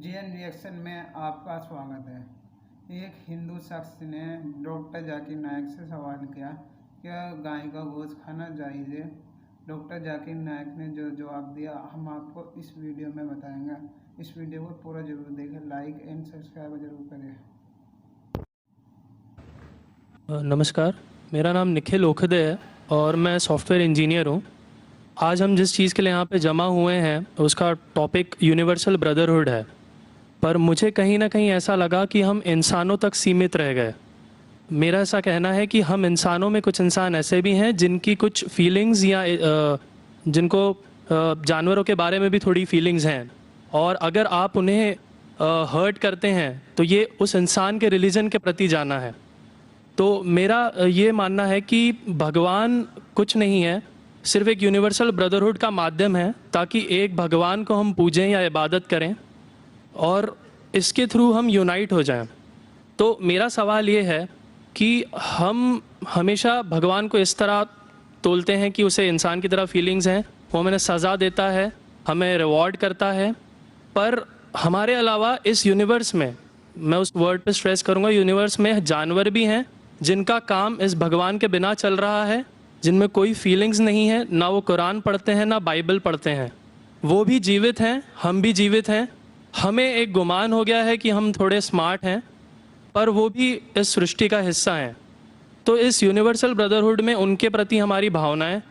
JN reaction में आपका स्वागत है। एक हिंदू शख्स ने डॉक्टर जाकिर नायक से सवाल किया, क्या गाय का गोश्त खाना जायज़ है? डॉक्टर जाकिर नायक ने जो जवाब दिया हम आपको इस वीडियो में बताएंगे। इस वीडियो को पूरा जरूर देखें, लाइक एंड सब्सक्राइब जरूर करें। नमस्कार, मेरा नाम निखिल ओखदे है और मैं सॉफ्टवेयर इंजीनियर हूँ। आज हम जिस चीज़ के लिए यहाँ पे जमा हुए हैं उसका टॉपिक यूनिवर्सल ब्रदरहुड है, पर मुझे कहीं ना कहीं ऐसा लगा कि हम इंसानों तक सीमित रह गए। मेरा ऐसा कहना है कि हम इंसानों में कुछ इंसान ऐसे भी हैं जिनकी कुछ फीलिंग्स या जिनको जानवरों के बारे में भी थोड़ी फीलिंग्स हैं, और अगर आप उन्हें हर्ट करते हैं तो ये उस इंसान के रिलीजन के प्रति जाना है। तो मेरा ये मानना है कि भगवान कुछ नहीं है, सिर्फ एक यूनिवर्सल ब्रदरहुड का माध्यम है ताकि एक भगवान को हम पूजें या इबादत करें और इसके थ्रू हम यूनाइट हो जाएं। तो मेरा सवाल ये है कि हम हमेशा भगवान को इस तरह तोलते हैं कि उसे इंसान की तरह फीलिंग्स हैं, वो हमें सज़ा देता है, हमें रिवॉर्ड करता है, पर हमारे अलावा इस यूनिवर्स में, मैं उस वर्ड पे स्ट्रेस करूँगा, यूनिवर्स में जानवर भी हैं जिनका काम इस भगवान के बिना चल रहा है, जिनमें कोई फीलिंग्स नहीं है, ना वो कुरान पढ़ते हैं ना बाइबल पढ़ते हैं। वो भी जीवित हैं, हम भी जीवित हैं। हमें एक गुमान हो गया है कि हम थोड़े स्मार्ट हैं, पर वो भी इस सृष्टि का हिस्सा हैं। तो इस यूनिवर्सल ब्रदरहुड में उनके प्रति हमारी भावनाएं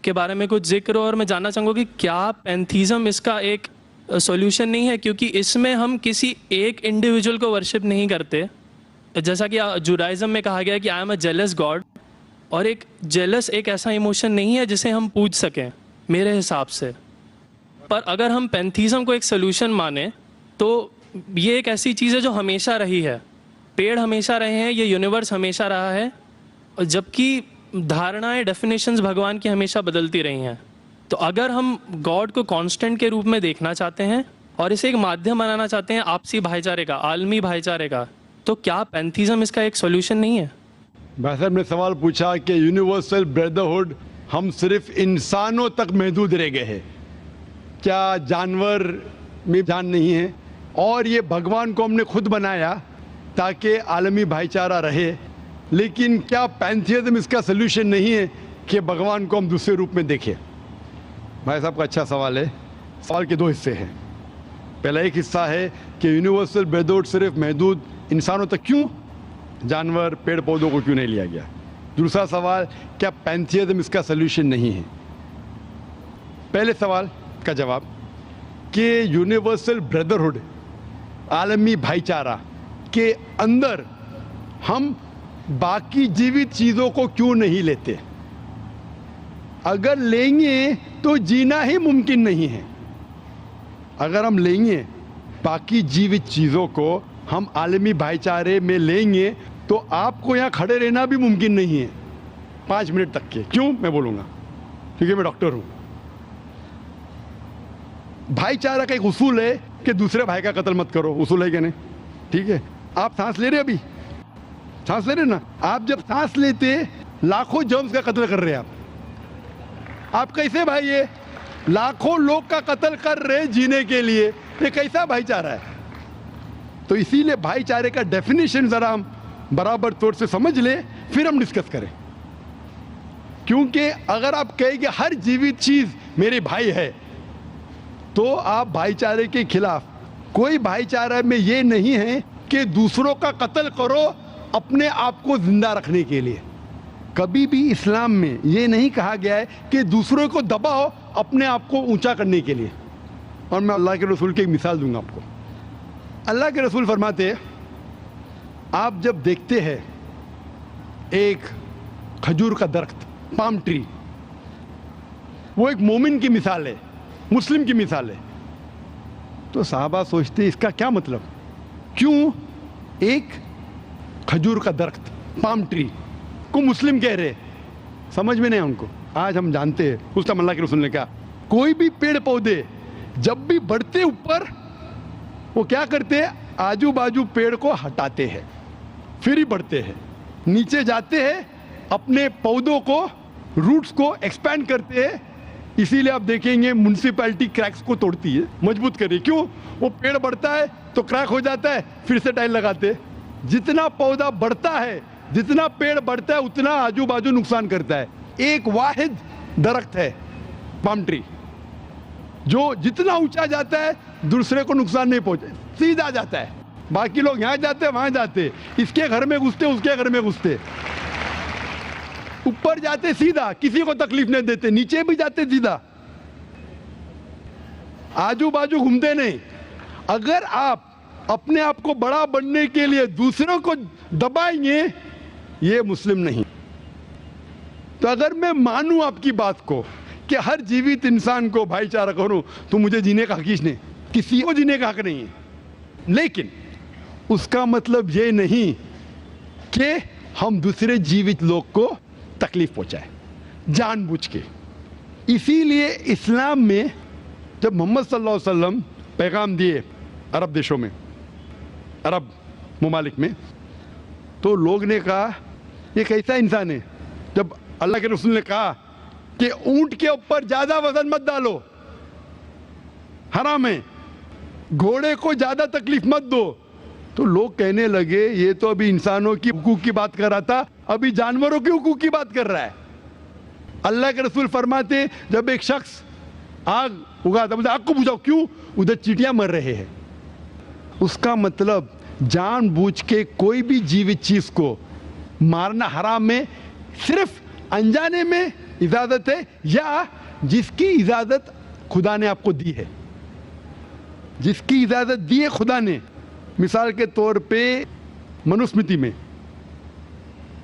के बारे में कुछ जिक्र, और मैं जानना चाहूँगा कि क्या पैंथीज़म इसका एक सॉल्यूशन नहीं है, क्योंकि इसमें हम किसी एक इंडिविजुअल को वर्शिप नहीं करते। जैसा कि जुडाइज़म में कहा गया है कि I am a jealous God, और एक जेलस एक ऐसा इमोशन नहीं है जिसे हम पूज सकें मेरे हिसाब से। पर अगर हम पैंथीज़म को एक सॉल्यूशन माने तो ये एक ऐसी चीज़ है जो हमेशा रही है। पेड़ हमेशा रहे हैं, ये यूनिवर्स हमेशा रहा है, और जबकि धारणाएं, डेफिनेशंस भगवान की हमेशा बदलती रही हैं। तो अगर हम गॉड को कांस्टेंट के रूप में देखना चाहते हैं और इसे एक माध्यम बनाना चाहते हैं आपसी भाईचारे का, आलमी भाईचारे का, तो क्या पैंथीज़म इसका एक सॉल्यूशन नहीं है? भाई साहब ने सवाल पूछा कि यूनिवर्सल ब्रदरहुड हम सिर्फ इंसानों तक महदूद रह गए हैं, क्या जानवर में जान नहीं है? और ये भगवान को हमने खुद बनाया ताकि आलमी भाईचारा रहे, लेकिन क्या पैंथीज़म इसका सल्यूशन नहीं है कि भगवान को हम दूसरे रूप में देखें? भाई साहब का अच्छा सवाल है। सवाल के दो हिस्से हैं। पहला एक हिस्सा है कि यूनिवर्सल ब्रदरहुड सिर्फ महदूद इंसानों तक क्यों, जानवर पेड़ पौधों को क्यों नहीं लिया गया? दूसरा सवाल, क्या पैंथीज़म इसका सल्यूशन नहीं है? पहले सवाल का जवाब कि यूनिवर्सल ब्रदरहुड, आलमी भाईचारा के अंदर हम बाकी जीवित चीज़ों को क्यों नहीं लेते? अगर लेंगे तो जीना ही मुमकिन नहीं है। अगर हम लेंगे बाकी जीवित चीज़ों को, हम आलमी भाईचारे में लेंगे, तो आपको यहाँ खड़े रहना भी मुमकिन नहीं है 5 मिनट तक के। क्यों मैं बोलूँगा? क्योंकि मैं डॉक्टर हूँ। भाईचारा का एक उसूल है कि दूसरे भाई का कत्ल मत करो, उसूल है कि नहीं? ठीक है, आप सांस ले रहे अभी, सांस ले रहे ना? आप जब सांस लेते लाखों जर्म्स का कत्ल कर रहे हैं आप कैसे भाई? ये लाखों लोग का कत्ल कर रहे जीने के लिए, ये कैसा भाईचारा है? तो इसीलिए भाईचारे का डेफिनेशन जरा हम बराबर तौर से समझ ले, फिर हम डिस्कस करें। क्योंकि अगर आप कहेंगे हर जीवित चीज मेरे भाई है, तो आप भाईचारे के खिलाफ। कोई भाईचारा में ये नहीं है कि दूसरों का कत्ल करो अपने आप को जिंदा रखने के लिए। कभी भी इस्लाम में ये नहीं कहा गया है कि दूसरों को दबाओ अपने आप को ऊंचा करने के लिए। और मैं अल्लाह के रसूल की एक मिसाल दूंगा आपको। अल्लाह के रसूल फरमाते हैं, आप जब देखते हैं एक खजूर का दरख्त, पाम ट्री, वो एक मोमिन की मिसाल है, मुस्लिम की मिसाल है, तो साहबा सोचते इसका क्या मतलब? क्यों एक खजूर का दरख्त, पाम ट्री को मुस्लिम कह रहे? समझ में नहीं उनको। आज हम जानते हैं, उस टाइम अल्लाह के रसूल ने कहा कोई भी पेड़ पौधे जब भी बढ़ते ऊपर, वो क्या करते हैं? आजू बाजू पेड़ को हटाते हैं, फिर ही बढ़ते हैं, नीचे जाते हैं, अपने पौधों को, रूट्स को एक्सपैंड करते हैं, इसीलिए आप देखेंगे म्युनिसिपैलिटी क्रैक्स को तोड़ती है, मजबूत करिए। क्यों? वो पेड़ बढ़ता है तो क्रैक हो जाता है, फिर से टाइल लगाते हैं। जितना पौधा बढ़ता है, जितना पेड़ बढ़ता है, उतना आजू बाजू नुकसान करता है। एक वाहिद दरख्त है पाम ट्री, जो जितना ऊंचा जाता है दूसरे को नुकसान नहीं पहुंचे, सीधा जाता है। बाकी लोग यहाँ जाते हैं, वहां जाते, इसके घर में घुसते, उसके घर में घुसते, ऊपर जाते सीधा, किसी को तकलीफ नहीं देते, नीचे भी जाते सीधा, आजू बाजू घूमते नहीं। अगर आप अपने आप को बड़ा बनने के लिए दूसरों को दबाएंगे, ये मुस्लिम नहीं। तो अगर मैं मानूं आपकी बात को कि हर जीवित इंसान को भाईचारा करूं, तो मुझे जीने का हक ही नहीं, किसी को जीने का हक नहीं है। लेकिन उसका मतलब ये नहीं कि हम दूसरे जीवित लोग को तकलीफ पहुंचाए जानबूझ के। इसीलिए इस्लाम में जब मोहम्मद सल्लल्लाहु अलैहि वसल्लम पैगाम दिए अरब देशों में, अरब ममालिक में, तो लोग ने कहा ये कैसा इंसान है। जब अल्लाह के रसूल ने कहा कि ऊंट के ऊपर ज्यादा वजन मत डालो, हराम है, घोड़े को ज्यादा तकलीफ मत दो, तो लोग कहने लगे ये तो अभी इंसानों की हुकूक की बात कर रहा था, अभी जानवरों के हुकूक की बात कर रहा है। अल्लाह के रसूल फरमाते जब एक शख्स आग उगाता, बोलते आग को बुझाओ, क्यों? उधर चींटियां मर रहे हैं। उसका मतलब जानबूझ के कोई भी जीवित चीज को मारना हराम है। सिर्फ अनजाने में इजाजत है, या जिसकी इजाजत खुदा ने आपको दी है, जिसकी इजाजत दी है खुदा ने। मिसाल के तौर पे मनुस्मृति में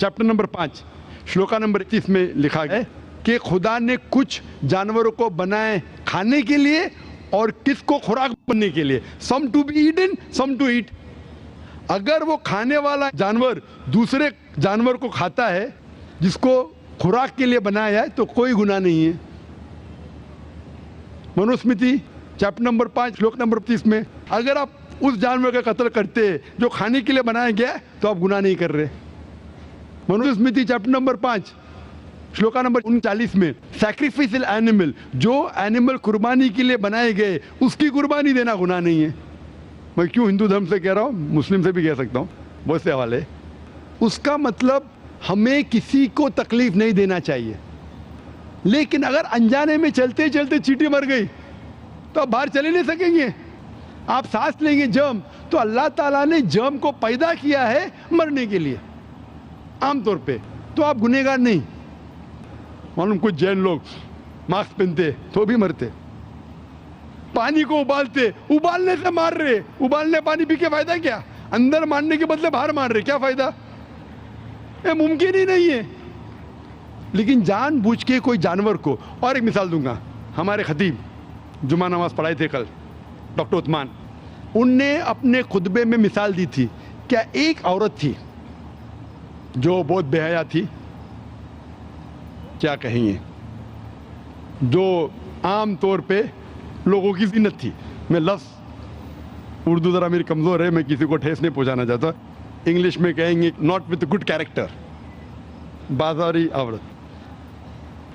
चैप्टर नंबर 5 श्लोका नंबर 31 में लिखा गया है कि खुदा ने कुछ जानवरों को बनाए खाने के लिए और किसको खुराक बनने के लिए। Some to be eaten, some to eat. अगर वो खाने वाला जानवर दूसरे जानवर को खाता है जिसको खुराक के लिए बनाया है, तो कोई गुनाह नहीं है। मनुस्मृति चैप्टर नंबर 5 श्लोक नंबर 30 में अगर आप उस जानवर का कत्ल करते हैं जो खाने के लिए बनाया गया है, तो आप गुनाह नहीं कर रहे। Manusmriti chapter number 5 shloka number 39 में सैक्रिफिशियल एनिमल, जो एनिमल कुर्बानी के लिए बनाए गए, उसकी कुर्बानी देना गुनाह नहीं है। मैं क्यों हिंदू धर्म से कह रहा हूँ, मुस्लिम से भी कह सकता हूँ, बहुत से हवाले। उसका मतलब हमें किसी को तकलीफ नहीं देना चाहिए। लेकिन अगर अनजाने में चलते चलते चींटी मर गई तो आप बाहर चले नहीं सकेंगे, आप सांस लेंगे जर्म। तो अल्लाह ताला ने जर्म को पैदा किया है मरने के लिए आमतौर पे, तो आप गुनहगार नहीं। मालूम कुछ जैन लोग मास्क पहनते तो भी मरते, पानी को उबालते, उबालने से मार रहे, उबालने पानी पी के फायदा क्या? अंदर मारने के बदले बाहर मार रहे, क्या फायदा? ये मुमकिन ही नहीं है। लेकिन जानबूझ के कोई जानवर को, और एक मिसाल दूंगा, हमारे खतीब जुमा नमाज पढ़ाए थे कल, डॉक्टर उस्मान, उनने अपने खुतबे में मिसाल दी थी। क्या एक औरत थी जो बहुत बेहया थी, क्या कहेंगे, जो आम तौर पे लोगों की ज़िन्नत थी। मैं लफ्ज़ उर्दू ज़रा मेरी कमज़ोर है, मैं किसी को ठेस नहीं पहुंचाना चाहता। इंग्लिश में कहेंगे नॉट विथ गुड कैरेक्टर, बाजारी औरत।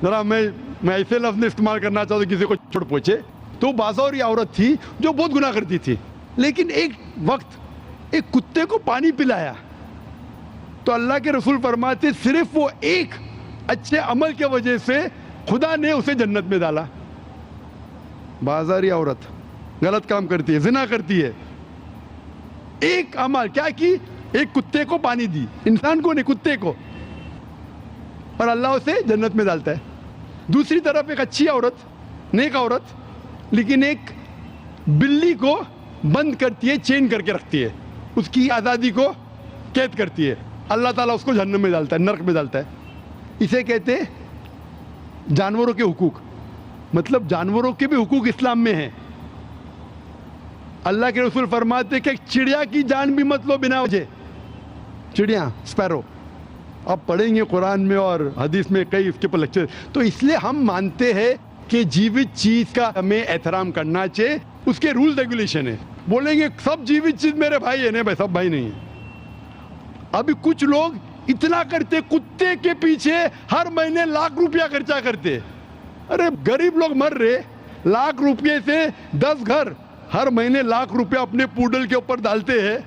ज़रा मैं ऐसे लफ्ज़ इस्तेमाल करना चाहता हूँ किसी को छोड़ पहुँचे। तो बाजारी औरत थी जो बहुत गुनाह करती थी, लेकिन एक वक्त एक कुत्ते को पानी पिलाया तो अल्लाह के रसूल फरमाते सिर्फ वो एक अच्छे अमल के वजह से खुदा ने उसे जन्नत में डाला। बाजारी औरत गलत काम करती है, जिना करती है, एक अमल क्या की, एक कुत्ते को पानी दी, इंसान को नहीं कुत्ते को, और अल्लाह उसे जन्नत में डालता है। दूसरी तरफ एक अच्छी औरत, नेक औरत, लेकिन एक बिल्ली को बंद करती है, चेन करके रखती है, उसकी आज़ादी को कैद करती है, अल्लाह ताला उसको जहन्नम में डालता है, नरक में डालता है। इसे कहते हैं जानवरों के हुकूक। मतलब जानवरों के भी हुकूक इस्लाम में हैं। अल्लाह के रसूल फरमाते कि चिड़िया की जान भी मत लो बिना वजह। चिड़िया, स्पैरो, आप पढ़ेंगे कुरान में और हदीस में कई इसके पर लेक्चर। तो इसलिए हम मानते हैं कि जीवित चीज का हमें एहतराम करना चाहिए, उसके रूल रेगुलेशन है। बोलेंगे सब जीवित चीज मेरे भाई है, नहीं भाई, सब भाई नहीं है। अभी कुछ लोग इतना करते, कुत्ते के पीछे हर महीने लाख रुपया खर्चा करते, अरे गरीब लोग मर रहे, लाख रुपये से 10 घर हर महीने लाख रुपया अपने पूडल के ऊपर डालते हैं।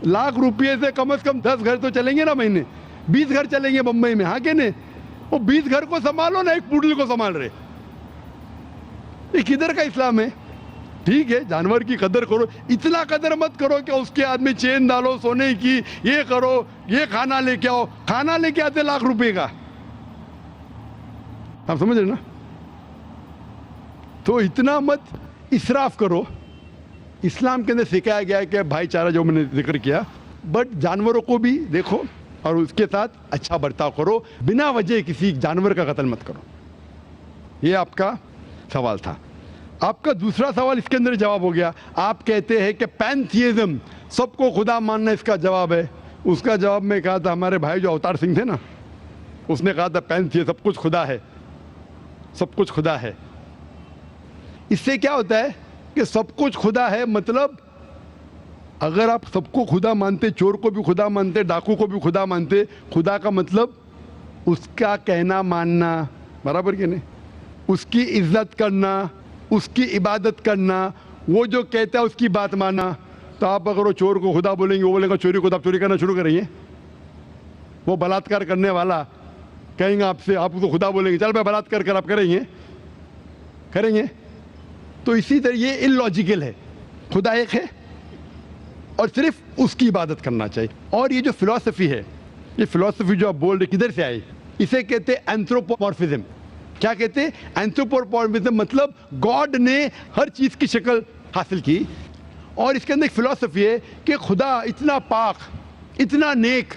लाख रुपये से कम 10 घर तो चलेंगे ना महीने, 20 घर चलेंगे बम्बई में, हाँ के नहीं? वो 20 घर को संभालो ना, एक पूडल को संभाल रहे। ये किधर का इस्लाम है? ठीक है, जानवर की कदर करो, इतना कदर मत करो कि उसके हाथ में चेन डालो सोने की, ये करो, ये खाना लेके आओ। खाना लेके आते लाख रुपए का, आप समझ रहे ना? तो इतना मत इसराफ करो। इस्लाम के अंदर सिखाया गया है कि भाईचारा, जो मैंने जिक्र किया, बट जानवरों को भी देखो और उसके साथ अच्छा बर्ताव करो, बिना वजह किसी जानवर का कत्ल मत करो। ये आपका सवाल था। आपका दूसरा सवाल इसके अंदर जवाब हो गया। आप कहते हैं कि पैंथियज्म, सबको खुदा मानना इसका जवाब है। उसका जवाब में कहा था, हमारे भाई जो अवतार सिंह थे ना, उसने कहा था पैंथियज्म, सब कुछ खुदा है, सब कुछ खुदा है। इससे क्या होता है कि सब कुछ खुदा है, मतलब अगर आप सबको खुदा मानते, चोर को भी खुदा मानते, डाकू को भी खुदा मानते, खुदा का मतलब उसका कहना मानना, बराबर कि नहीं? उसकी इज्जत करना, उसकी इबादत करना, वो जो कहता है उसकी बात मानना। तो आप अगर वो चोर को खुदा बोलेंगे, वो बोलेगा चोरी को, तो आप चोरी करना शुरू करेंगे। वो बलात्कार करने वाला कहेंगे आपसे, आप उसको खुदा बोलेंगे, चल मैं बलात्कार कर, आप करेंगे? तो इसी तरह ये इलॉजिकल है। खुदा एक है और सिर्फ उसकी इबादत करना चाहिए। और ये जो फिलॉसफी है, ये फिलॉसफी जो आप बोल रहे, किधर से आई? इसे कहते हैं एंथ्रोपोमॉर्फिज्म। क्या कहते हैं? एंथ्रोपोमॉर्फिज्म, मतलब गॉड ने हर चीज़ की शक्ल हासिल की। और इसके अंदर एक फिलॉसफी है कि खुदा इतना पाक, इतना नेक,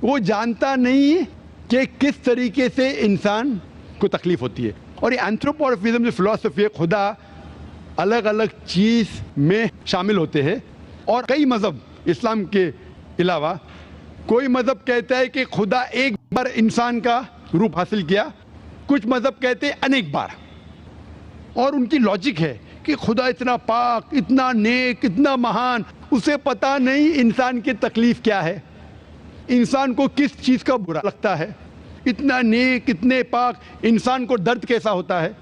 वो जानता नहीं कि किस तरीके से इंसान को तकलीफ होती है। और ये एंथ्रोपोमॉर्फिज्म जो फिलॉसफी है, खुदा अलग अलग चीज़ में शामिल होते हैं। और कई मज़हब, इस्लाम के अलावा कोई मज़हब कहता है कि खुदा एक बार इंसान का रूप हासिल किया, कुछ मज़हब कहते हैं अनेक बार। और उनकी लॉजिक है कि खुदा इतना पाक, इतना नेक, इतना महान, उसे पता नहीं इंसान की तकलीफ़ क्या है, इंसान को किस चीज़ का बुरा लगता है। इतना नेक, इतने पाक, इंसान को दर्द कैसा होता है,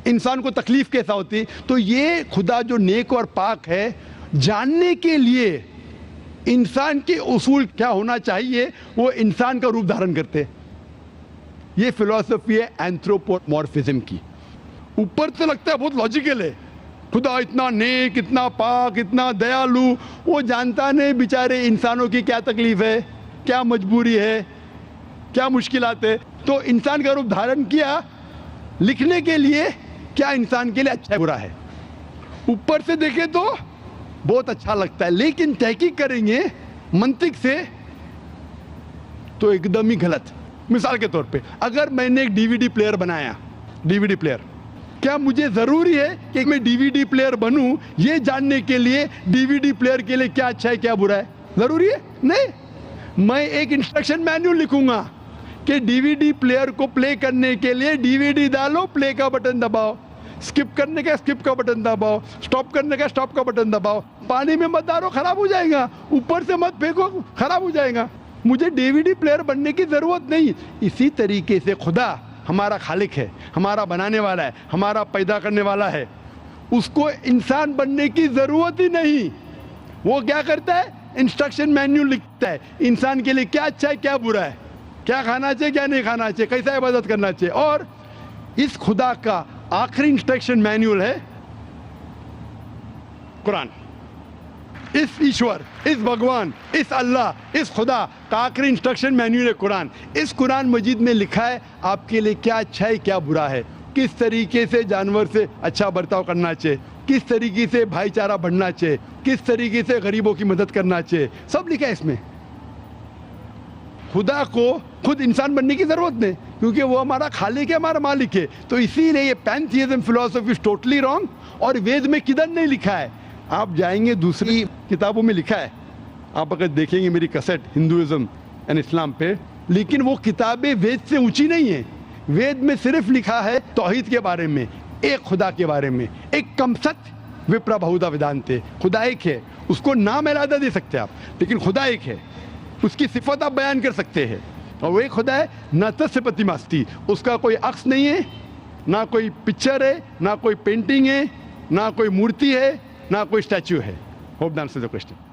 इंसान को तकलीफ़ कैसा होती है। तो ये खुदा जो नेक और पाक है, जानने के लिए इंसान के उसूल क्या होना चाहिए, वो इंसान का रूप धारण करते हैं। ये फिलॉसफी है एंथ्रोपोमॉर्फिज्म की। ऊपर से लगता है बहुत लॉजिकल है, खुदा इतना नेक, इतना पाक, इतना दयालु, वो जानता नहीं बेचारे इंसानों की क्या तकलीफ है, क्या मजबूरी है, क्या मुश्किलात है। तो इंसान का रूप धारण किया लिखने के लिए, क्या इंसान के लिए अच्छा है बुरा है। ऊपर से देखें तो बहुत अच्छा लगता है, लेकिन तहकीक करेंगे मंतिक से तो एकदम ही गलत। मिसाल के तौर पे, अगर मैंने एक डीवीडी प्लेयर बनाया, डीवीडी प्लेयर, क्या मुझे ज़रूरी है कि मैं डीवीडी प्लेयर बनूं ये जानने के लिए डीवीडी प्लेयर के लिए क्या अच्छा है क्या बुरा है? ज़रूरी है? नहीं। मैं एक इंस्ट्रक्शन मैन्यूल लिखूंगा कि डीवीडी प्लेयर को प्ले करने के लिए डीवीडी डालो, प्ले का बटन दबाओ, स्किप करने का स्किप का बटन दबाओ, स्टॉप करने का स्टॉप का बटन दबाओ। पानी में मत डालो, खराब हो जाएगा, ऊपर से मत फेंको, खराब हो जाएगा। मुझे डीवीडी प्लेयर बनने की ज़रूरत नहीं। इसी तरीके से खुदा हमारा खालिक है, हमारा बनाने वाला है, हमारा पैदा करने वाला है, उसको इंसान बनने की ज़रूरत ही नहीं। वो क्या करता है? इंस्ट्रक्शन मैन्यूल लिखता है, इंसान के लिए क्या अच्छा है क्या बुरा है, क्या खाना चाहिए क्या नहीं खाना चाहिए, कैसा इबादत करना चाहिए। और इस खुदा का आखिरी इंस्ट्रक्शन मैन्यूल है कुरान। इस ईश्वर, इस भगवान, इस अल्लाह, इस खुदा का आखिरी इंस्ट्रक्शन मैन्यूल है कुरान। इस कुरान मजीद में लिखा है आपके लिए क्या अच्छा है क्या बुरा है, किस तरीके से जानवर से अच्छा बर्ताव करना चाहिए, किस तरीके से भाईचारा बढ़ना चाहिए, किस तरीके से गरीबों की मदद करना चाहिए, सब लिखा है इसमें। खुदा को खुद इंसान बनने की ज़रूरत नहीं, क्योंकि वो हमारा खालिक है, हमारा मालिक है। तो इसीलिए ये पैंथियज्म फिलॉसफी इज टोटली रॉन्ग। और वेद में किधर नहीं लिखा है, आप जाएंगे दूसरी किताबों में लिखा है, आप अगर देखेंगे मेरी कैसेट हिंदुइज्म एंड इस्लाम पे, लेकिन वो किताबें वेद से ऊंची नहीं है। वेद में सिर्फ लिखा है तौहीद के बारे में, एक खुदा के बारे में, एक कम सत्य विप्रा बहुधा वेदांते, खुदा एक है, उसको नाम अलहदा दे सकते हैं आप, लेकिन खुदा एक है, उसकी सिफत आप बयान कर सकते हैं। और वो एक खुदा है न तस्य प्रतिमास्ती, उसका कोई अक्स नहीं है, ना कोई पिक्चर है, ना कोई पेंटिंग है, ना कोई मूर्ति है, ना कोई स्टैच्यू है। Hope the answer the question.